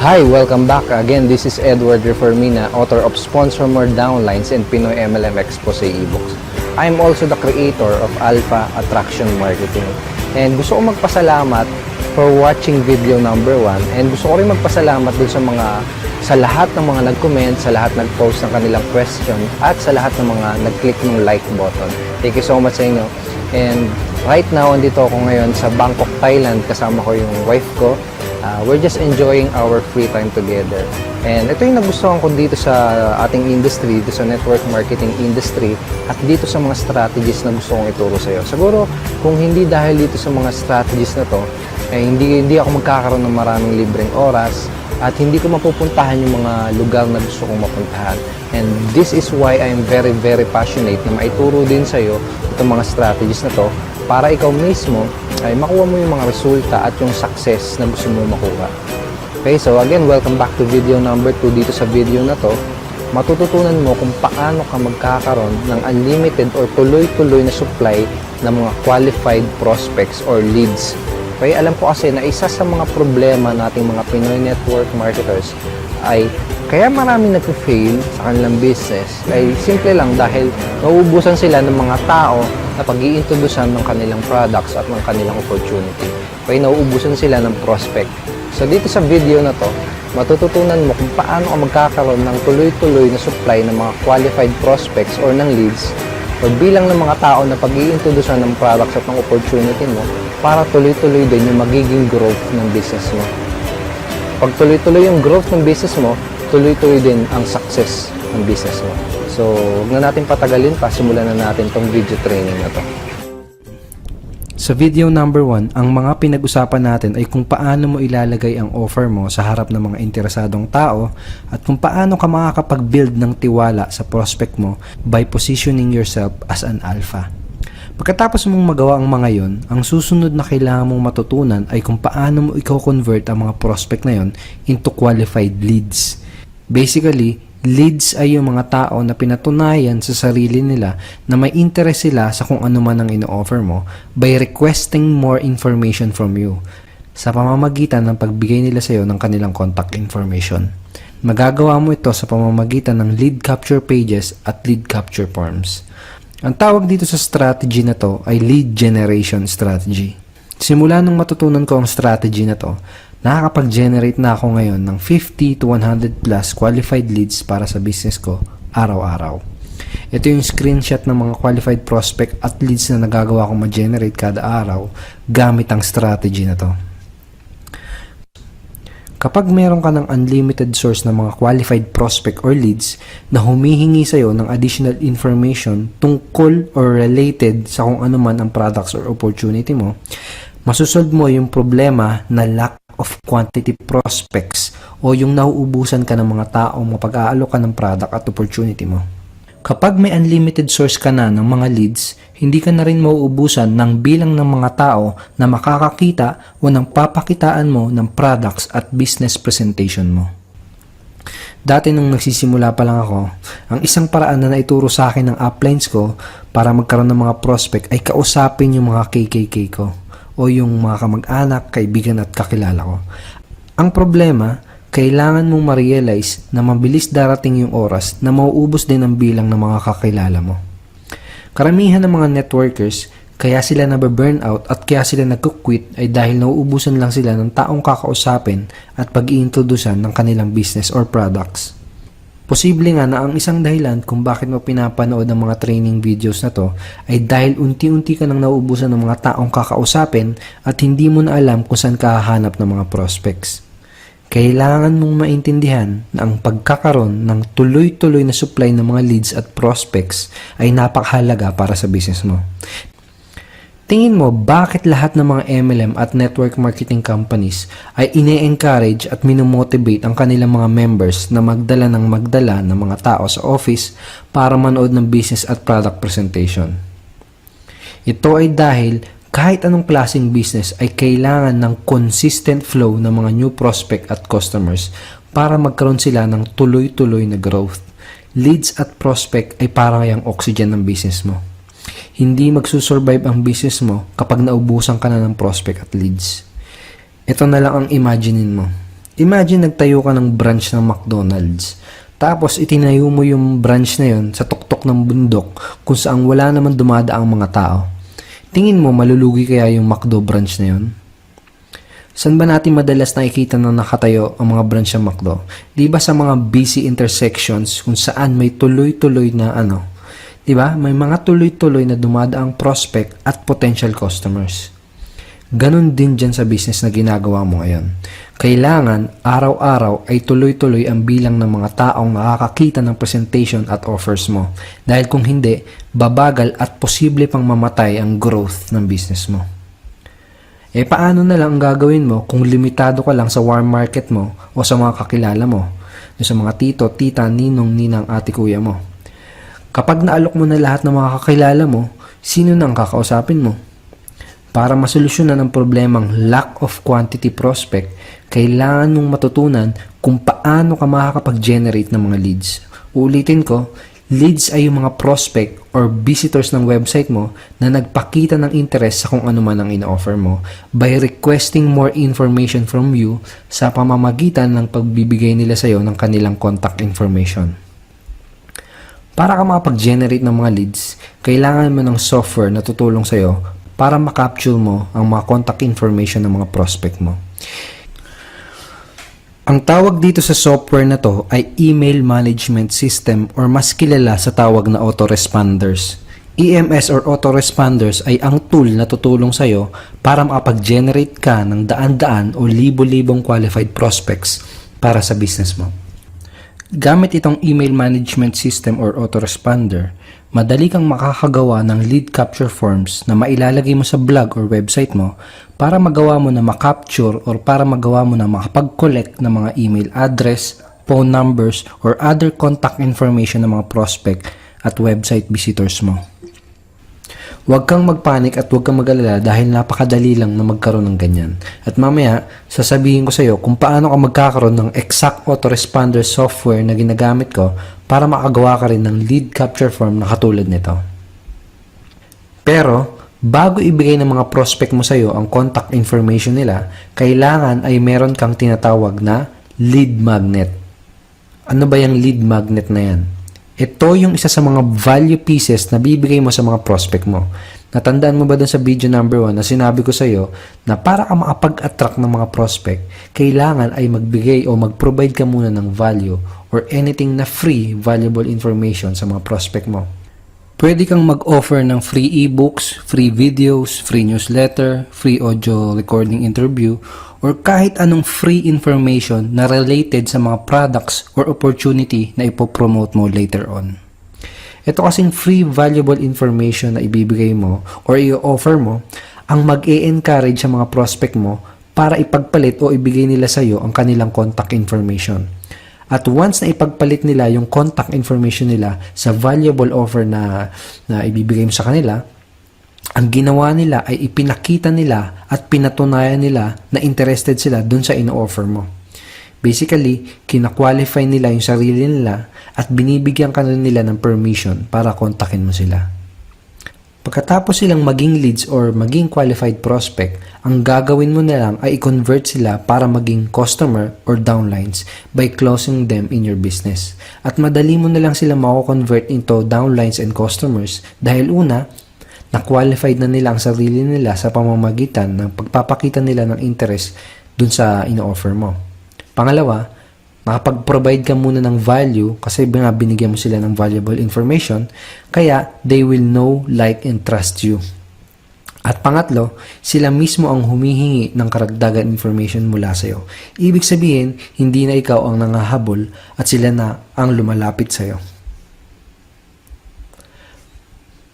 Hi, welcome back. Again, this is Edward Reformina, author of Sponsor More Downlines and Pinoy MLM Expose ebooks. I'm also the creator of Alpha Attraction Marketing. And gusto ko magpasalamat for watching video number 1. And gusto ko rin magpasalamat dun sa lahat ng mga nag-comment, sa lahat nag-post ng kanilang question, at sa lahat ng mga nag-click ng like button. Thank you so much sa inyo. And right now, andito ako ngayon sa Bangkok, Thailand. Kasama ko yung wife ko. We're just enjoying our free time together. And ito yung nagustuhan ko dito sa ating industry, dito sa network marketing industry, at dito sa mga strategies na gusto kong ituro sa iyo. Siguro, kung hindi dahil dito sa mga strategies na to, hindi ako magkakaroon ng maraming libreng oras, at hindi ko mapupuntahan yung mga lugar na gusto kong mapuntahan. And this is why I'm very, very passionate na maituro din sa iyo itong mga strategies na to, para ikaw mismo ay makuha mo yung mga resulta at yung success na gusto mo makuha. Okay, so again, welcome back to video number 2. Dito sa video na to, matututunan mo kung paano ka magkakaroon ng unlimited or tuloy-tuloy na supply ng mga qualified prospects or leads. Okay, alam ko kasi na isa sa mga problema nating mga Pinoy network marketers ay kaya maraming nag-fail sa kanilang business ay simple lang dahil nauubusan sila ng mga tao na pag-iintrodusan ng kanilang products at ng kanilang opportunity. Kaya nauubusan sila ng prospect. So dito sa video na to, matututunan mo kung paano ka magkakaroon ng tuloy-tuloy na supply ng mga qualified prospects or ng leads o bilang ng mga tao na pag-iintrodusan ng products at ng opportunity mo para tuloy-tuloy din yung magiging growth ng business mo. Pag tuloy-tuloy yung growth ng business mo, tuloy-tuloy din ang success ng business mo. So, huwag na natin patagalin pa, simulan na natin tong video training na to. Sa video number 1, ang mga pinag-usapan natin ay kung paano mo ilalagay ang offer mo sa harap ng mga interesadong tao at kung paano ka makakapag-build ng tiwala sa prospect mo by positioning yourself as an alpha. Pagkatapos mong magawa ang mga yon, ang susunod na kailangan mong matutunan ay kung paano mo i-convert ang mga prospect na yon into qualified leads. Basically, leads ay yung mga tao na pinatunayan sa sarili nila na may interest sila sa kung ano man ang ino-offer mo by requesting more information from you sa pamamagitan ng pagbigay nila sa iyo ng kanilang contact information. Magagawa mo ito sa pamamagitan ng lead capture pages at lead capture forms. Ang tawag dito sa strategy na to ay lead generation strategy. Simula nung matutunan ko ang strategy na to, nakakapag-generate na ako ngayon ng 50 to 100 plus qualified leads para sa business ko araw-araw. Ito yung screenshot ng mga qualified prospect at leads na nagagawa kong ma-generate kada araw gamit ang strategy na to. Kapag meron ka ng unlimited source ng mga qualified prospect or leads na humihingi sa'yo ng additional information tungkol or related sa kung ano man ang products or opportunity mo, masusolve mo yung problema na lack of quantity prospects o yung nauubusan ka ng mga taong mapag-aalok ka ng product at opportunity mo. Kapag may unlimited source ka na ng mga leads, hindi ka na rin mauubusan ng bilang ng mga tao na makakakita o ng papakitaan mo ng products at business presentation mo. Dati nung nagsisimula pa lang ako, ang isang paraan na naituro sa akin ng uplines ko para magkaroon ng mga prospect ay kausapin yung mga KKK ko o yung mga kamag-anak, kaibigan at kakilala ko. Ang problema, kailangan mong ma-realize na mabilis darating yung oras na mauubos din ang bilang ng mga kakilala mo. Karamihan ng mga networkers, kaya sila nababurnout at kaya sila nagkukwit ay dahil nauubusan lang sila ng taong kakausapin at pag-iintrodusan ng kanilang business or products. Posible nga na ang isang dahilan kung bakit mo pinapanood ang mga training videos na to ay dahil unti-unti ka nang nauubusan ng mga taong kakausapin at hindi mo na alam kung saan ka hahanap ng mga prospects. Kailangan mong maintindihan na ang pagkakaroon ng tuloy-tuloy na supply ng mga leads at prospects ay napakahalaga para sa business mo. Tingin mo, bakit lahat ng mga MLM at network marketing companies ay ine-encourage at minomotivate ang kanilang mga members na magdala ng mga tao sa office para manood ng business at product presentation? Ito ay dahil kahit anong klaseng business ay kailangan ng consistent flow ng mga new prospect at customers para magkaroon sila ng tuloy-tuloy na growth. Leads at prospect ay parang yung oxygen ng business mo. Hindi magsusurvive ang business mo kapag naubusan ka na ng prospect at leads. Ito na lang ang imaginein mo. Imagine nagtayo ka ng branch ng McDonald's. Tapos itinayo mo yung branch na yun sa tuktok ng bundok kung saan wala naman dumadaang mga tao. Tingin mo malulugi kaya yung McDo branch na yun? Saan ba natin madalas nakikita na nakatayo ang mga branch ng McDo? Di ba sa mga busy intersections kung saan may tuloy-tuloy na di ba? May mga tuloy-tuloy na dumadaang prospect at potential customers. Ganon din dyan sa business na ginagawa mo ngayon. Kailangan araw-araw ay tuloy-tuloy ang bilang ng mga taong nakakakita ng presentation at offers mo. Dahil kung hindi, babagal at posible pang mamatay ang growth ng business mo. Paano na lang ang gagawin mo kung limitado ka lang sa warm market mo o sa mga kakilala mo, sa mga tito, tita, ninong, ninang, ate, kuya mo? Kapag naalok mo na lahat ng mga kakilala mo, sino nang kakausapin mo? Para masolusyonan ang problemang lack of quantity prospect, kailangan mong matutunan kung paano ka makakapag-generate ng mga leads. Uulitin ko, leads ay yung mga prospect or visitors ng website mo na nagpakita ng interest sa kung ano man ang ina-offer mo by requesting more information from you sa pamamagitan ng pagbibigay nila sa iyo ng kanilang contact information. Para ka makapag-generate ng mga leads, kailangan mo ng software na tutulong sa iyo para makapture mo ang mga contact information ng mga prospect mo. Ang tawag dito sa software na to ay Email Management System or mas kilala sa tawag na autoresponders. EMS or autoresponders ay ang tool na tutulong sa iyo para makapag-generate ka ng daan-daan o libo-libong qualified prospects para sa business mo. Gamit itong email management system or autoresponder, madali kang makakagawa ng lead capture forms na mailalagay mo sa blog or website mo para magawa mo na makapture or para magawa mo na makapag-collect ng mga email address, phone numbers, or other contact information ng mga prospect at website visitors mo. Huwag kang magpanik at huwag kang mag-alala dahil napakadali lang na magkaroon ng ganyan. At mamaya, sasabihin ko sa iyo kung paano ka magkakaroon ng exact autoresponder software na ginagamit ko para makagawa ka rin ng lead capture form na katulad nito. Pero, bago ibigay ng mga prospect mo sa iyo ang contact information nila, kailangan ay meron kang tinatawag na lead magnet. Ano ba yung lead magnet na yan? Ito yung isa sa mga value pieces na bibigay mo sa mga prospect mo. Natandaan mo ba dun sa video number 1 na sinabi ko sa iyo na para ka makapag-attract ng mga prospect, kailangan ay magbigay o mag-provide ka muna ng value or anything na free, valuable information sa mga prospect mo. Pwede kang mag-offer ng free ebooks, free videos, free newsletter, free audio recording interview, or kahit anong free information na related sa mga products or opportunity na ipopromote mo later on. Ito kasing free valuable information na ibibigay mo or i-offer mo ang mag-e-encourage sa mga prospect mo para ipagpalit o ibigay nila sa iyo ang kanilang contact information. At once na ipagpalit nila yung contact information nila sa valuable offer na ibibigay mo sa kanila, ang ginawa nila ay ipinakita nila at pinatunayan nila na interested sila dun sa ino-offer mo. Basically, kina-qualify nila yung sarili nila at binibigyan ka nila ng permission para kontakin mo sila. Pagkatapos silang maging leads or maging qualified prospect, ang gagawin mo na lang ay i-convert sila para maging customer or downlines by closing them in your business. At madali mo na lang sila mako-convert into downlines and customers dahil una, na-qualified na nila ang sarili nila sa pamamagitan ng pagpapakita nila ng interest dun sa ino-offer mo. Pangalawa, nakapag-provide ka muna ng value kasi binigyan mo sila ng valuable information, kaya they will know, like, and trust you. At pangatlo, sila mismo ang humihingi ng karagdagan information mula sa iyo. Ibig sabihin, hindi na ikaw ang nangahabol at sila na ang lumalapit sa iyo.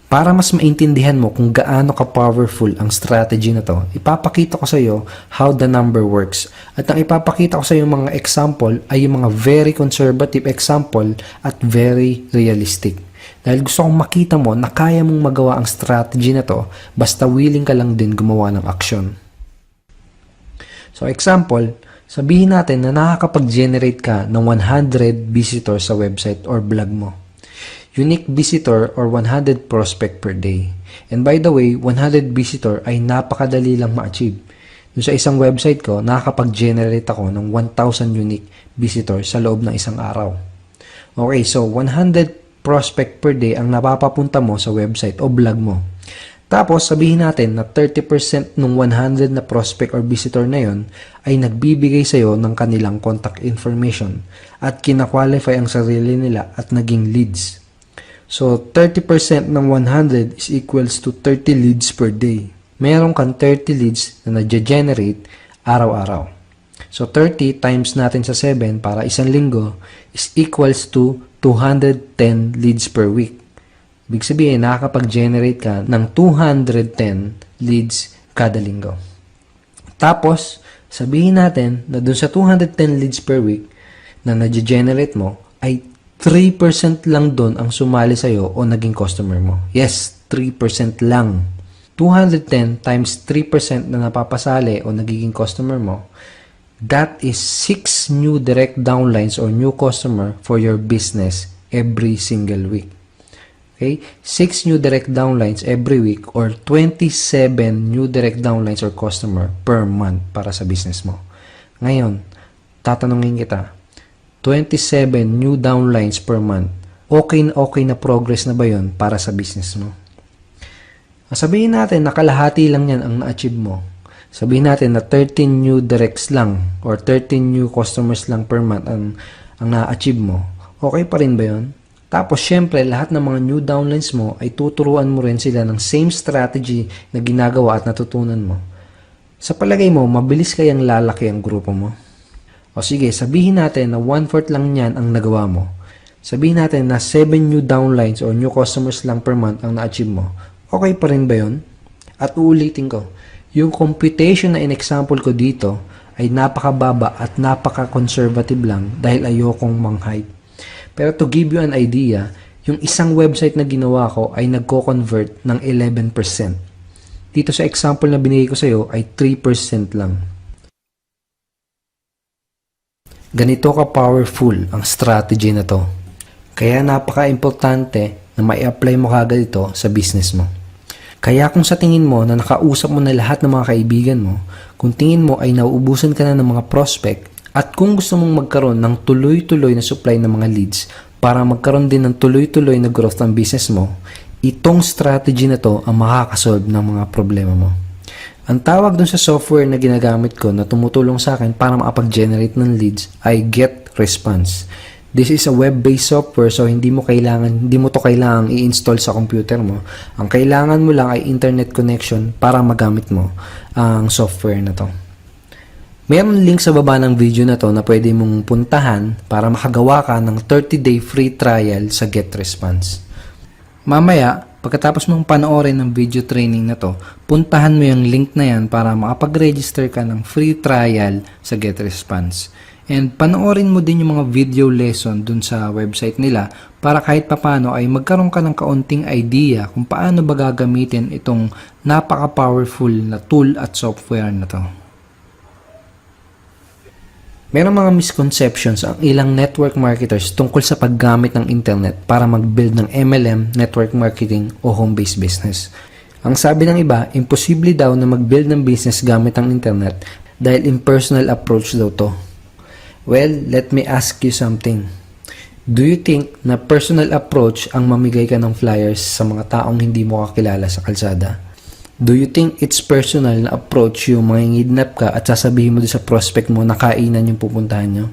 Para mas maintindihan mo kung gaano ka-powerful ang strategy na to, ipapakita ko sa iyo how the number works. At ang ipapakita ko sa iyo mga example ay yung mga very conservative example at very realistic. Dahil gusto kong makita mo na kaya mong magawa ang strategy na to basta willing ka lang din gumawa ng action. So example, sabihin natin na nakakapag-generate ka ng 100 visitors sa website or blog mo. Unique visitor or 100 prospect per day. And by the way, 100 visitor ay napakadali lang ma-achieve. Yung sa isang website ko, nakakapag-generate ako ng 1,000 unique visitors sa loob ng isang araw. Okay, so 100 prospect per day ang napapapunta mo sa website o blog mo. Tapos, sabihin natin na 30% ng 100 na prospect or visitor na yon ay nagbibigay sa'yo ng kanilang contact information at kina-qualify ang sarili nila at naging leads. So, 30% ng 100 is equals to 30 leads per day. Meron kang 30 leads na nag-generate araw-araw. So, 30 times natin sa 7 para isang linggo is equals to 210 leads per week. Ibig sabihin, nakakapag-generate ka ng 210 leads kada linggo. Tapos, sabihin natin na dun sa 210 leads per week na na-generate mo, ay 3% lang dun ang sumali sa'yo o naging customer mo. Yes, 3% lang. 210 times 3% na napapasali o nagiging customer mo, that is 6 new direct downlines or new customer for your business every single week. Okay? 6 new direct downlines every week or 27 new direct downlines or customer per month para sa business mo. Ngayon, tatanungin kita, 27 new downlines per month, okay na progress na ba yun para sa business mo? Sabihin natin na kalahati lang yan ang na-achieve mo. Sabihin natin na 13 new directs lang or 13 new customers lang per month ang na-achieve mo. Okay pa rin ba yun? Tapos, syempre, lahat ng mga new downlines mo ay tuturuan mo rin sila ng same strategy na ginagawa at natutunan mo. Sa palagay mo, mabilis kayang lalaki ang grupo mo? O sige, sabihin natin na 1/4 lang yan ang nagawa mo. Sabihin natin na 7 new downlines or new customers lang per month ang na-achieve mo. Okay pa rin ba yun? At uulitin ko, yung computation na in-example ko dito ay napakababa at napaka-conservative lang dahil ayokong mang-hype. Pero to give you an idea, yung isang website na ginawa ko ay nagko-convert ng 11%. Dito sa example na binigay ko sa iyo ay 3% lang. Ganito ka-powerful ang strategy na to. Kaya napaka-importante na mai-apply mo kagad ito sa business mo. Kaya kung sa tingin mo na nakausap mo na lahat ng mga kaibigan mo, kung tingin mo ay nauubusan ka na ng mga prospect, at kung gusto mong magkaroon ng tuloy-tuloy na supply ng mga leads para magkaroon din ng tuloy-tuloy na growth ng business mo, itong strategy na to ang makakasolve ng mga problema mo. Ang tawag dun sa software na ginagamit ko na tumutulong sa akin para makapag-generate ng leads ay GetResponse. This is a web-based software so hindi mo to kailangang i-install sa computer mo. Ang kailangan mo lang ay internet connection para magamit mo ang software na to. Mayroon link sa baba ng video na to na pwede mong puntahan para makagawa ka ng 30-day free trial sa GetResponse. Mamaya, pagkatapos mong panoorin ng video training na to, puntahan mo yung link na yan para makapag-register ka ng free trial sa GetResponse. And panoorin mo din yung mga video lesson dun sa website nila para kahit papano ay magkaroon ka ng kaunting idea kung paano ba gagamitin itong napaka-powerful na tool at software na to. Merong mga misconceptions ang ilang network marketers tungkol sa paggamit ng internet para mag-build ng MLM, network marketing o home-based business. Ang sabi ng iba, imposible daw na mag-build ng business gamit ang internet dahil impersonal approach daw to. Well, let me ask you something. Do you think na personal approach ang mamigay ka ng flyers sa mga taong hindi mo kakilala sa kalsada? Do you think it's personal na approach yung mangingidnap ka at sasabihin mo sa prospect mo na kainan yung pupuntahan nyo?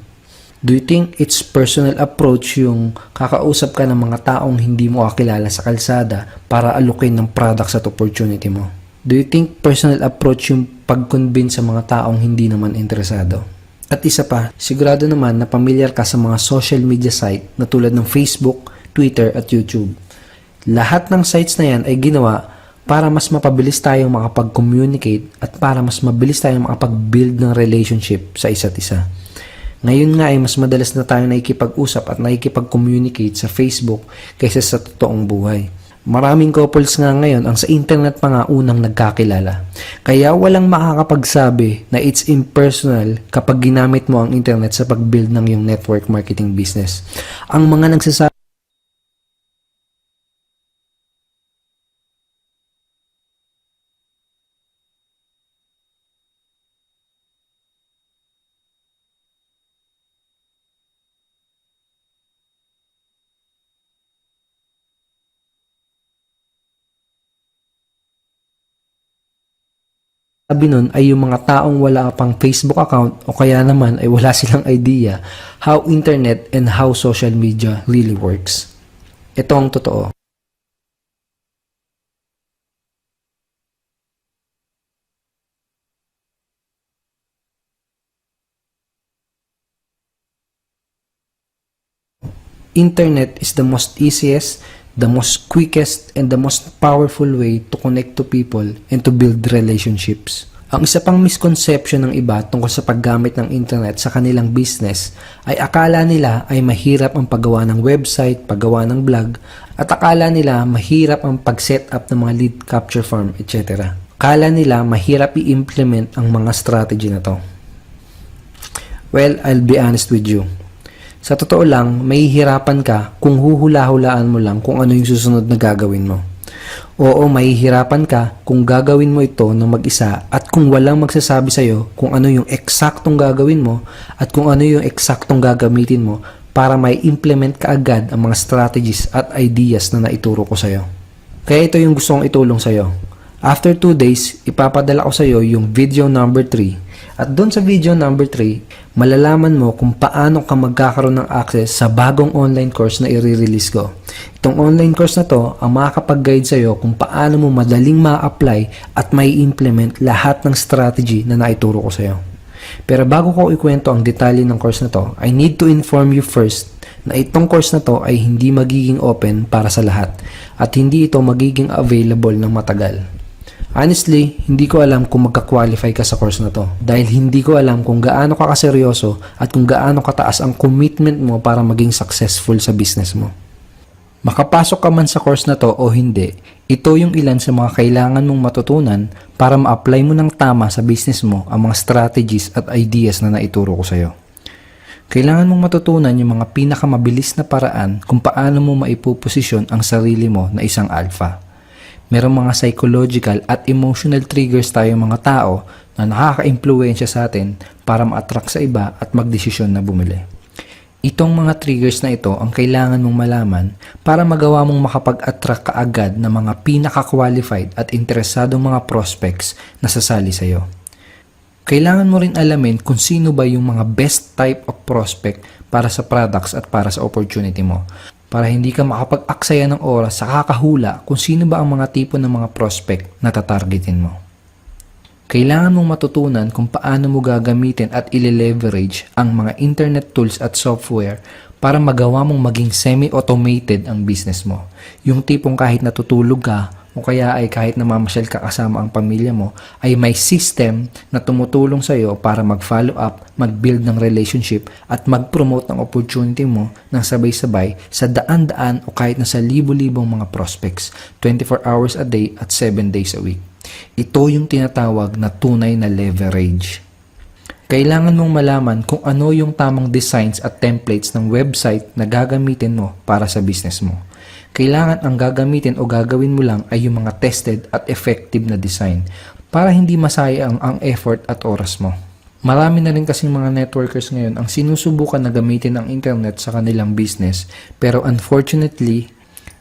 Do you think it's personal approach yung kakausap ka ng mga taong hindi mo kakilala sa kalsada para alukin ng products at opportunity mo? Do you think personal approach yung pag-convince sa mga taong hindi naman interesado? At isa pa, sigurado naman na pamilyar ka sa mga social media site na tulad ng Facebook, Twitter at YouTube. Lahat ng sites na yan ay ginawa para mas mapabilis tayong makapag-communicate at para mas mabilis tayong makapag-build ng relationship sa isa't isa. Ngayon nga ay mas madalas na tayong nakikipag-usap at nakikipag-communicate sa Facebook kaysa sa totoong buhay. Maraming couples nga ngayon ang sa internet pa nga unang nagkakilala. Kaya walang makakapagsabi na it's impersonal kapag ginamit mo ang internet sa pag-build ng iyong network marketing business. Ang mga nagsasabi Sabi nun ay yung mga taong wala pang Facebook account o kaya naman ay wala silang idea how internet and how social media really works. Ito ang totoo. Internet is the most easiest, the most quickest, and the most powerful way to connect to people and to build relationships. Ang isa pang misconception ng iba tungkol sa paggamit ng internet sa kanilang business ay akala nila ay mahirap ang paggawa ng website, paggawa ng blog, at akala nila mahirap ang pag-set up ng mga lead capture form, etc. Akala nila mahirap i-implement ang mga strategy na to. Well, I'll be honest with you. Sa totoo lang, mahihirapan ka kung huhula-hulaan mo lang kung ano yung susunod na gagawin mo. Oo, mahihirapan ka kung gagawin mo ito ng mag-isa at kung walang magsasabi sa'yo kung ano yung eksaktong gagawin mo at kung ano yung eksaktong gagamitin mo para may implement ka agad ang mga strategies at ideas na naituro ko sa'yo. Kaya ito yung gusto kong itulong sa'yo. After 2 days, ipapadala ko sa'yo yung video number 3. At doon sa video number 3, malalaman mo kung paano ka magkakaroon ng access sa bagong online course na i-release ko. Itong online course na to ang makakapag-guide sa'yo kung paano mo madaling ma-apply at may implement lahat ng strategy na naituro ko sa'yo. Pero bago ko ikwento ang detalye ng course na to, I need to inform you first na itong course na to ay hindi magiging open para sa lahat at hindi ito magiging available ng matagal. Honestly, hindi ko alam kung magka-qualify ka sa course na to dahil hindi ko alam kung gaano ka kaseryoso at kung gaano kataas ang commitment mo para maging successful sa business mo. Makapasok ka man sa course na to o hindi, ito yung ilan sa mga kailangan mong matutunan para ma-apply mo ng tama sa business mo ang mga strategies at ideas na naituro ko sa'yo. Kailangan mong matutunan yung mga pinakamabilis na paraan kung paano mo maipuposisyon ang sarili mo na isang alpha. Merong mga psychological at emotional triggers tayo mga tao na nakaka-impluwensya sa atin para ma-attract sa iba at magdesisyon na bumili. Itong mga triggers na ito ang kailangan mong malaman para magawa mong makapag-attract ka agad ng mga pinaka-qualified at interesadong mga prospects na sasali sa iyo. Kailangan mo rin alamin kung sino ba yung mga best type of prospect para sa products at para sa opportunity mo. Para hindi ka makapag-aksaya ng oras sa kakahula kung sino ba ang mga tipo ng mga prospect na tatargetin mo. Kailangan mong matutunan kung paano mo gagamitin at ile-leverage ang mga internet tools at software para magawa mong maging semi-automated ang business mo. Yung tipong kahit natutulog ka o kaya ay kahit namamasyal ka kasama ang pamilya mo, ay may system na tumutulong sa iyo para mag-follow up, mag-build ng relationship at mag-promote ng opportunity mo ng sabay-sabay sa daan-daan o kahit na sa libo-libong mga prospects, 24 hours a day at 7 days a week. Ito yung tinatawag na tunay na leverage. Kailangan mong malaman kung ano yung tamang designs at templates ng website na gagamitin mo para sa business mo. Kailangan ang gagamitin o gagawin mo lang ay yung mga tested at effective na design para hindi masayang ang effort at oras mo. Marami na rin kasing mga networkers ngayon ang sinusubukan na gamitin ang internet sa kanilang business pero unfortunately,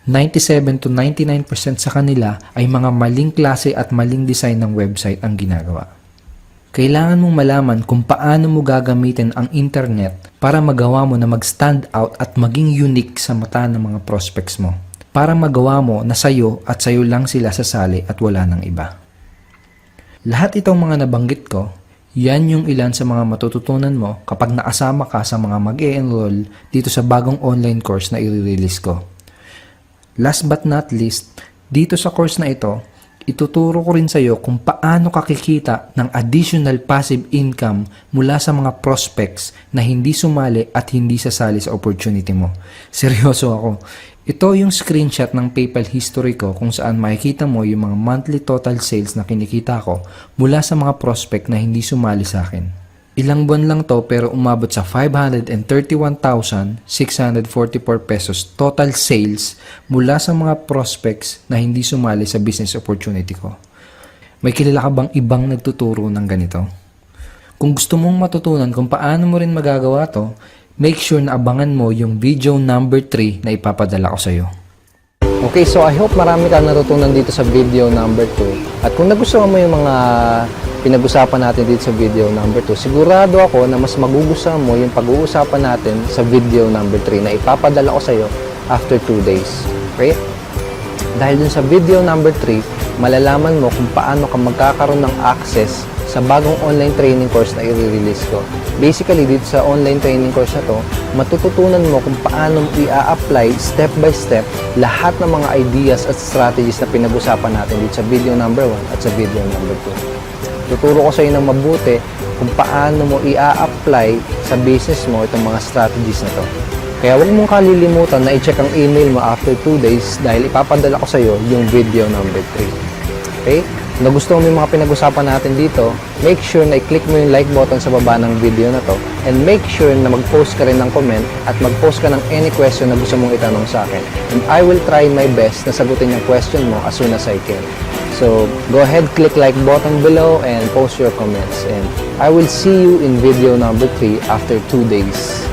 97 to 99% sa kanila ay mga maling klase at maling design ng website ang ginagawa. Kailangan mong malaman kung paano mo gagamitin ang internet para magawa mo na mag-stand out at maging unique sa mata ng mga prospects mo. Para magawa mo na sayo at sayo lang sila sasali at wala ng iba. Lahat itong mga nabanggit ko, yan yung ilan sa mga matututunan mo kapag nakasama ka sa mga mag-e-enroll dito sa bagong online course na i-release ko. Last but not least, dito sa course na ito, ituturo ko rin sa iyo kung paano ka kikita ng additional passive income mula sa mga prospects na hindi sumali at hindi sasali sa opportunity mo. Seryoso ako. Ito yung screenshot ng PayPal history ko kung saan makikita mo yung mga monthly total sales na kinikita ko mula sa mga prospect na hindi sumali sa akin. Ilang buwan lang to pero umabot sa 531,644 pesos total sales mula sa mga prospects na hindi sumali sa business opportunity ko. May kilala ka bang ibang nagtuturo ng ganito? Kung gusto mong matutunan kung paano mo rin magagawa to, make sure na abangan mo yung video number 3 na ipapadala ko sa iyo. Okay, so I hope marami kang natutunan dito sa video number 2. At kung nagustuhan mo yung mga pinag-usapan natin dito sa video number 2, sigurado ako na mas magugustuhan mo yung pag-uusapan natin sa video number 3 na ipapadala ko sa iyo after 2 days. Okay? Dahil dun sa video number 3, malalaman mo kung paano ka magkakaroon ng access sa bagong online training course na i-release ko. Basically, dito sa online training course na to, matututunan mo kung paano mo i-apply step by step lahat ng mga ideas at strategies na pinag-usapan natin dito sa video number 1 at sa video number 2. Tuturo ko sa iyo ng mabuti kung paano mo i-apply sa business mo itong mga strategies na to. Kaya huwag mong kalilimutan na i-check ang email mo after 2 days dahil ipapadala ko sa iyo yung video number 3. Okay? Kung nagustuhan mo yung mga pinag-usapan natin dito, make sure na i-click mo yung like button sa baba ng video na to and make sure na mag-post ka rin ng comment at mag-post ka ng any question na gusto mong itanong sa akin. And I will try my best na sagutin yung question mo as soon as I can. So, go ahead, click like button below and post your comments. And I will see you in video number 3 after 2 days.